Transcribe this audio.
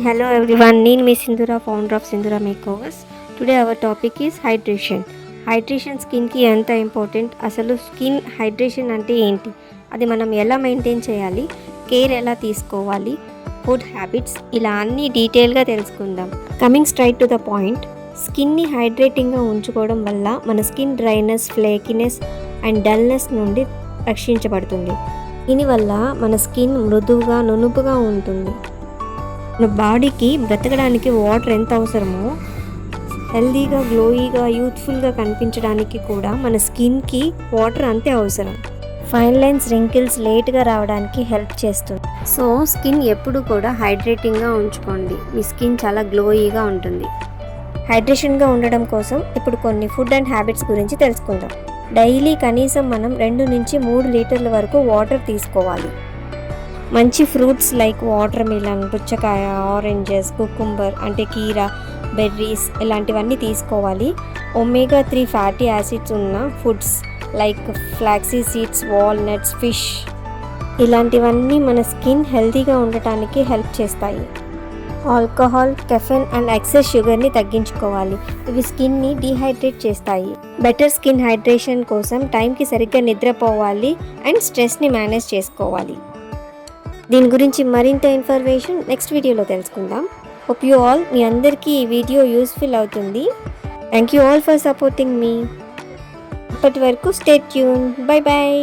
hello everyone. Neen me Sindhura, founder of Sindhura Makeovers. Today our topic is hydration. Hydration skin ki enta important. అసలు skin hydration అంటే ఏంటి, అది మనం ఎలా maintain చేయాలి, care ఎలా తీసుకోవాలి, ఫుడ్ హ్యాబిట్స్, ఇలా అన్నీ డీటెయిల్గా తెలుసుకుందాం. Coming straight to the point, స్కిన్ని హైడ్రేటింగ్గా ఉంచుకోవడం వల్ల మన స్కిన్ డ్రైనెస్, ఫ్లేకినెస్ అండ్ డల్నెస్ నుండి రక్షించబడుతుంది. దీనివల్ల మన స్కిన్ మృదువుగా, నునుపుగా ఉంటుంది. మన బాడీకి బ్రతకడానికి వాటర్ ఎంత అవసరమో, హెల్దీగా, గ్లోయీగా, యూత్ఫుల్గా కనిపించడానికి కూడా మన స్కిన్కి వాటర్ అంతే అవసరం. ఫైన్ లైన్స్, రింకిల్స్ లేట్గా రావడానికి హెల్ప్ చేస్తుంది. సో స్కిన్ ఎప్పుడు కూడా హైడ్రేటింగ్గా ఉంచుకోండి. మీ స్కిన్ చాలా గ్లోయీగా ఉంటుంది. హైడ్రేషన్గా ఉండడం కోసం ఇప్పుడు కొన్ని ఫుడ్ అండ్ హ్యాబిట్స్ గురించి తెలుసుకుందాం. డైలీ కనీసం మనం 2 నుంచి 3 లీటర్ల వరకు వాటర్ తీసుకోవాలి. మంచి ఫ్రూట్స్ లైక్ వాటర్ మిలన్, పుచ్చకాయ, ఆరెంజెస్, కుకుంబర్ అంటే కీరా, బెర్రీస్ ఇలాంటివన్నీ తీసుకోవాలి. ఒమేగా 3 ఫ్యాటీ యాసిడ్స్ ఉన్న foods like flax seeds, walnuts, fish ఇలాంటివన్నీ మన స్కిన్ హెల్తీగా ఉండటానికి హెల్ప్ చేస్తాయి. ఆల్కహాల్, కెఫెన్ అండ్ ఎక్సెస్ షుగర్ని తగ్గించుకోవాలి. ఇవి స్కిన్ని డీహైడ్రేట్ చేస్తాయి. బెటర్ స్కిన్ హైడ్రేషన్ కోసం టైంకి సరిగ్గా నిద్రపోవాలి అండ్ స్ట్రెస్ని మేనేజ్ చేసుకోవాలి. దీని గురించి మరింత ఇన్ఫర్మేషన్ నెక్స్ట్ వీడియోలో తెలుసుకుందాం. హోప్ యూ ఆల్, మీ అందరికీ ఈ వీడియో యూస్ఫుల్ అవుతుంది. Thank you all for supporting me. ఇప్పటి వరకు స్టే ట్యూన్. Bye bye.